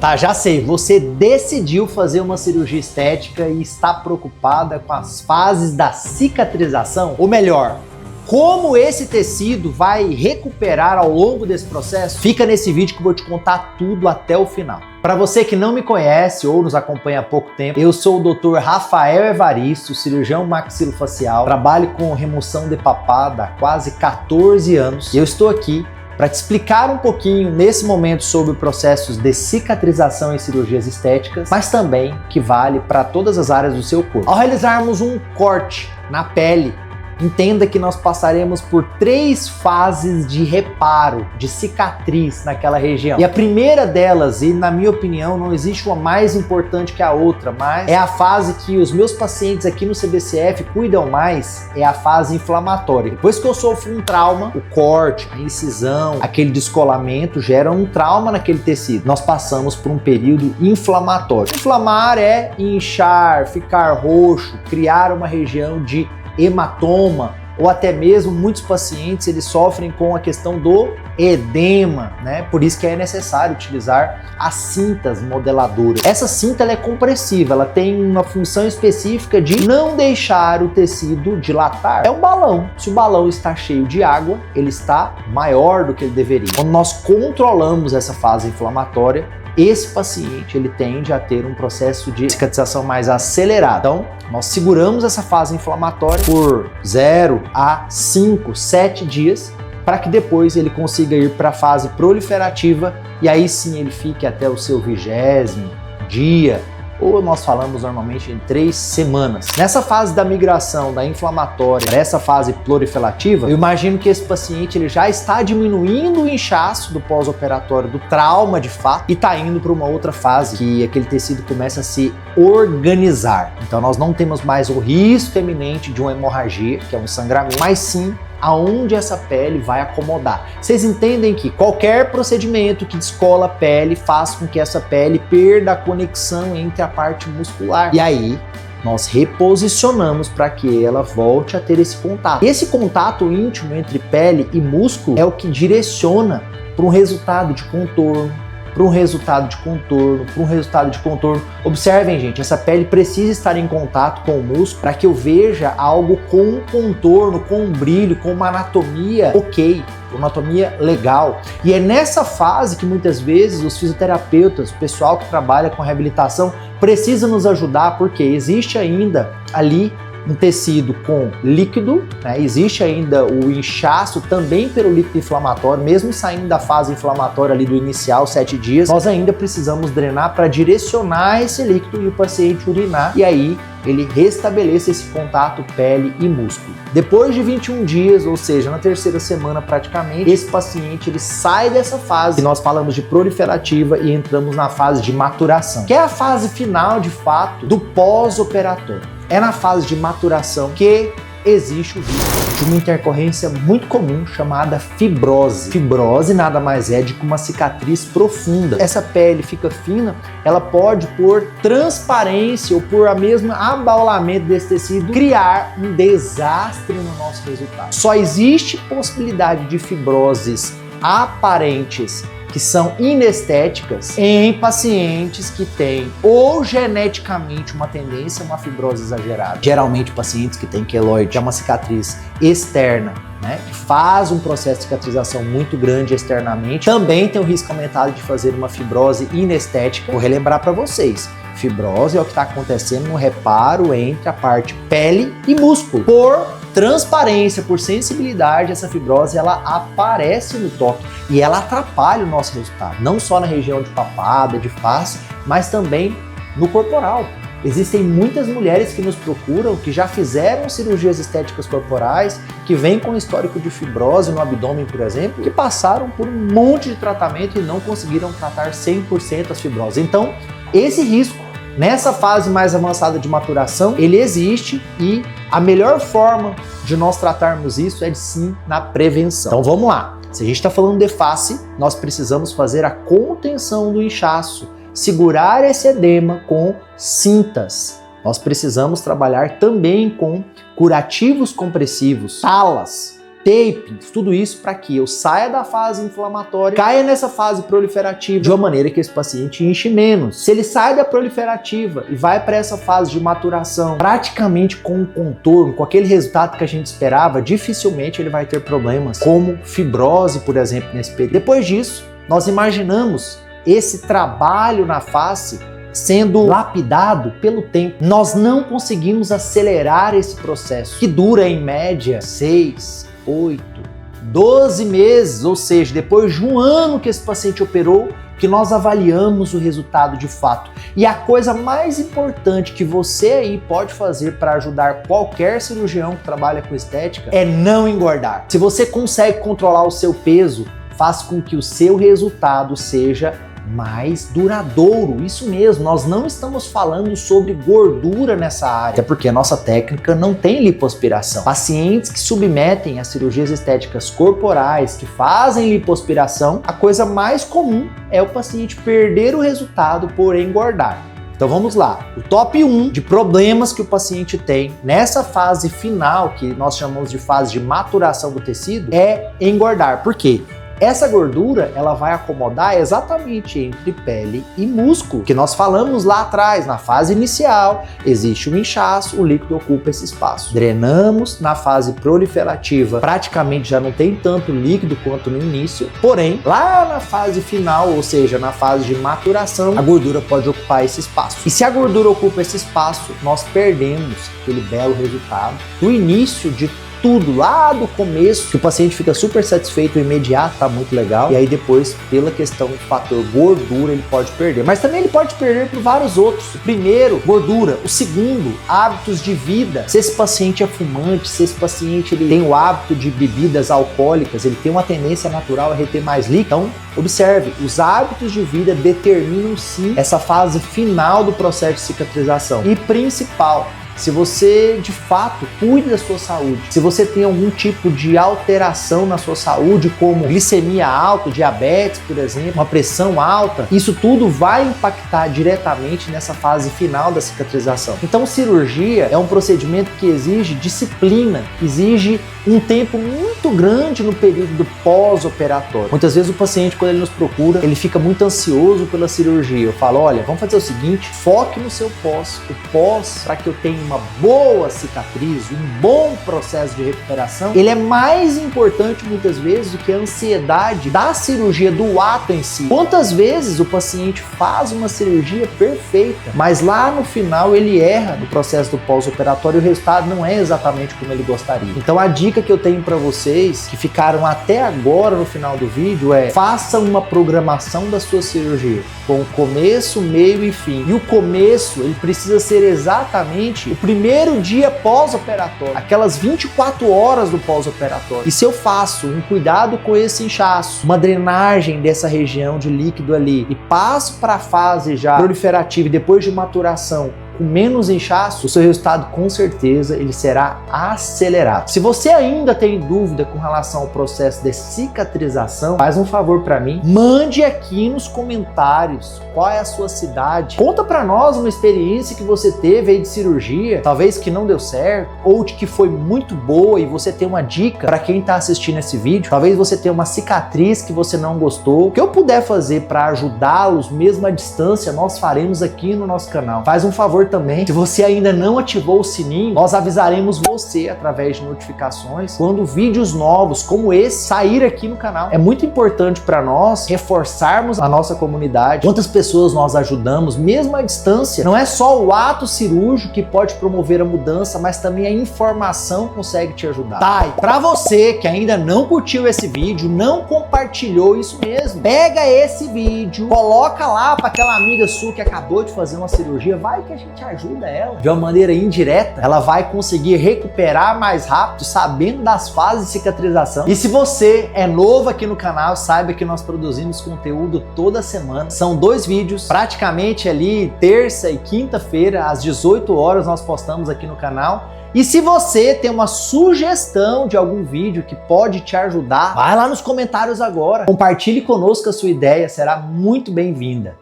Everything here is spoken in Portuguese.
Tá, já sei, você decidiu fazer uma cirurgia estética e está preocupada com as fases da cicatrização? Ou melhor, como esse tecido vai recuperar ao longo desse processo? Fica nesse vídeo que eu vou te contar tudo até o final. Para você que não me conhece ou nos acompanha há pouco tempo, eu sou o Dr. Rafael Evaristo, cirurgião maxilofacial, trabalho com remoção de papada há quase 14 anos e eu estou aqui para te explicar um pouquinho nesse momento sobre processos de cicatrização em cirurgias estéticas, mas também que vale para todas as áreas do seu corpo. Ao realizarmos um corte na pele, entenda que nós passaremos por 3 fases de reparo, de cicatriz naquela região. E a primeira delas, e na minha opinião não existe uma mais importante que a outra, mas é a fase que os meus pacientes aqui no CBCF cuidam mais, é a fase inflamatória. Depois que eu sofro um trauma, o corte, a incisão, aquele descolamento gera um trauma naquele tecido. Nós passamos por um período inflamatório. Inflamar é inchar, ficar roxo, criar uma região de hematoma, ou até mesmo muitos pacientes eles sofrem com a questão do edema, né? Por isso que é necessário utilizar as cintas modeladoras. Essa cinta ela é compressiva, ela tem uma função específica de não deixar o tecido dilatar. É um balão. Se o balão está cheio de água, ele está maior do que ele deveria. Quando nós controlamos essa fase inflamatória, esse paciente ele tende a ter um processo de cicatrização mais acelerado. Então, nós seguramos essa fase inflamatória por 0 a 5, 7 dias para que depois ele consiga ir para a fase proliferativa e aí sim ele fique até o seu 20º dia, ou nós falamos normalmente em 3 semanas. Nessa fase da migração da inflamatória para essa fase proliferativa, eu imagino que esse paciente ele já está diminuindo o inchaço do pós-operatório, do trauma de fato, e está indo para uma outra fase, que aquele tecido começa a se organizar. Então nós não temos mais o risco eminente de uma hemorragia, que é um sangramento, mas sim aonde essa pele vai acomodar. Vocês entendem que qualquer procedimento que descola a pele faz com que essa pele perda a conexão entre a parte muscular. E aí, nós reposicionamos para que ela volte a ter esse contato. Esse contato íntimo entre pele e músculo é o que direciona para um resultado de contorno, para um resultado de contorno, para um resultado de contorno. Observem, gente, essa pele precisa estar em contato com o músculo para que eu veja algo com um contorno, com um brilho, com uma anatomia ok, uma anatomia legal. E é nessa fase que muitas vezes os fisioterapeutas, o pessoal que trabalha com reabilitação, precisa nos ajudar, porque existe ainda ali um tecido com líquido, né? Existe ainda o inchaço também pelo líquido inflamatório, mesmo saindo da fase inflamatória ali do inicial, 7 dias, nós ainda precisamos drenar para direcionar esse líquido e o paciente urinar, e aí ele restabeleça esse contato pele e músculo. Depois de 21 dias, ou seja, na 3ª semana praticamente, esse paciente ele sai dessa fase que nós falamos de proliferativa e entramos na fase de maturação, que é a fase final de fato do pós-operatório. É na fase de maturação que existe o risco de uma intercorrência muito comum chamada fibrose. Fibrose nada mais é do que uma cicatriz profunda. Essa pele fica fina, ela pode, por transparência ou por a mesma abaulamento desse tecido, criar um desastre no nosso resultado. Só existe possibilidade de fibroses aparentes que são inestéticas em pacientes que têm ou geneticamente uma tendência a uma fibrose exagerada. Geralmente pacientes que têm queloide, que é uma cicatriz externa, né, que faz um processo de cicatrização muito grande externamente, também tem o risco aumentado de fazer uma fibrose inestética. Vou relembrar para vocês. Fibrose é o que está acontecendo no reparo entre a parte pele e músculo. Por transparência, por sensibilidade, essa fibrose ela aparece no toque e ela atrapalha o nosso resultado, não só na região de papada, de face, mas também no corporal. Existem muitas mulheres que nos procuram, que já fizeram cirurgias estéticas corporais, que vêm com histórico de fibrose no abdômen, por exemplo, que passaram por um monte de tratamento e não conseguiram tratar 100% as fibroses. Então, esse risco, nessa fase mais avançada de maturação, ele existe e a melhor forma de nós tratarmos isso é sim na prevenção. Então vamos lá. Se a gente está falando de face, nós precisamos fazer a contenção do inchaço, segurar esse edema com cintas. Nós precisamos trabalhar também com curativos compressivos, talas, tapings, tudo isso para que eu saia da fase inflamatória, caia nessa fase proliferativa de uma maneira que esse paciente inche menos. Se ele sai da proliferativa e vai para essa fase de maturação, praticamente com um contorno, com aquele resultado que a gente esperava, dificilmente ele vai ter problemas como fibrose, por exemplo, nesse período. Depois disso, nós imaginamos esse trabalho na face sendo lapidado pelo tempo. Nós não conseguimos acelerar esse processo, que dura em média 6, 8, 12 meses, ou seja, depois de um ano que esse paciente operou, que nós avaliamos o resultado de fato. E a coisa mais importante que você aí pode fazer para ajudar qualquer cirurgião que trabalha com estética é não engordar. Se você consegue controlar o seu peso, faz com que o seu resultado seja mais duradouro. Isso mesmo, nós não estamos falando sobre gordura nessa área, até porque a nossa técnica não tem lipoaspiração. Pacientes que submetem a cirurgias estéticas corporais, que fazem lipoaspiração, a coisa mais comum é o paciente perder o resultado por engordar. Então vamos lá, o top 1 de problemas que o paciente tem nessa fase final, que nós chamamos de fase de maturação do tecido, é engordar. Por quê? Essa gordura, ela vai acomodar exatamente entre pele e músculo, que nós falamos lá atrás, na fase inicial, existe um inchaço, o líquido ocupa esse espaço. Drenamos na fase proliferativa, praticamente já não tem tanto líquido quanto no início, porém, lá na fase final, ou seja, na fase de maturação, a gordura pode ocupar esse espaço. E se a gordura ocupa esse espaço, nós perdemos aquele belo resultado do início de tudo, lá do começo, que o paciente fica super satisfeito, o imediato tá muito legal, e aí depois, pela questão do fator gordura, ele pode perder. Mas também ele pode perder por vários outros. O primeiro, gordura. O segundo, hábitos de vida. Se esse paciente é fumante, se esse paciente ele tem o hábito de bebidas alcoólicas, ele tem uma tendência natural a reter mais líquido. Então, observe, os hábitos de vida determinam sim essa fase final do processo de cicatrização. E principal, se você de fato cuida da sua saúde, se você tem algum tipo de alteração na sua saúde, como glicemia alta, diabetes, por exemplo, uma pressão alta, isso tudo vai impactar diretamente nessa fase final da cicatrização. Então, cirurgia é um procedimento que exige disciplina, exige um tempo muito grande no período do pós-operatório. Muitas vezes o paciente, quando ele nos procura, ele fica muito ansioso pela cirurgia. Eu falo, olha, vamos fazer o seguinte, foque no seu pós. O pós, para que eu tenha uma boa cicatriz, um bom processo de recuperação, ele é mais importante muitas vezes do que a ansiedade da cirurgia, do ato em si. Quantas vezes o paciente faz uma cirurgia perfeita, mas lá no final ele erra no processo do pós-operatório e o resultado não é exatamente como ele gostaria. Então a dica que eu tenho para vocês, que ficaram até agora no final do vídeo, é: faça uma programação da sua cirurgia com começo, meio e fim. E o começo, ele precisa ser exatamente o primeiro dia pós-operatório, aquelas 24 horas do pós-operatório. E se eu faço um cuidado com esse inchaço, uma drenagem dessa região de líquido ali, e passo para a fase já proliferativa e depois de maturação, com menos inchaço, o seu resultado com certeza ele será acelerado. Se você ainda tem dúvida com relação ao processo de cicatrização, faz um favor para mim, mande aqui nos comentários qual é a sua cidade. Conta para nós uma experiência que você teve aí de cirurgia, talvez que não deu certo, ou de que foi muito boa e você tem uma dica para quem está assistindo esse vídeo. Talvez você tenha uma cicatriz que você não gostou. O que eu puder fazer para ajudá-los, mesmo à distância, nós faremos aqui no nosso canal. Faz um favor também, se você ainda não ativou o sininho, nós avisaremos você através de notificações quando vídeos novos como esse sair aqui no canal. É muito importante para nós reforçarmos a nossa comunidade. Quantas pessoas nós ajudamos, mesmo à distância. Não é só o ato cirúrgico que pode promover a mudança, mas também a informação consegue te ajudar. Tá, e para você que ainda não curtiu esse vídeo, não compartilhou, isso mesmo, pega esse vídeo, coloca lá para aquela amiga sua que acabou de fazer uma cirurgia, vai que a gente ajuda ela de uma maneira indireta, ela vai conseguir recuperar mais rápido, sabendo das fases de cicatrização. E se você é novo aqui no canal, saiba que nós produzimos conteúdo toda semana. São 2 vídeos, praticamente ali terça e quinta-feira às 18 horas nós postamos aqui no canal. E se você tem uma sugestão de algum vídeo que pode te ajudar, vai lá nos comentáririos agora, compartilhe conosco a sua ideia, será muito bem-vinda.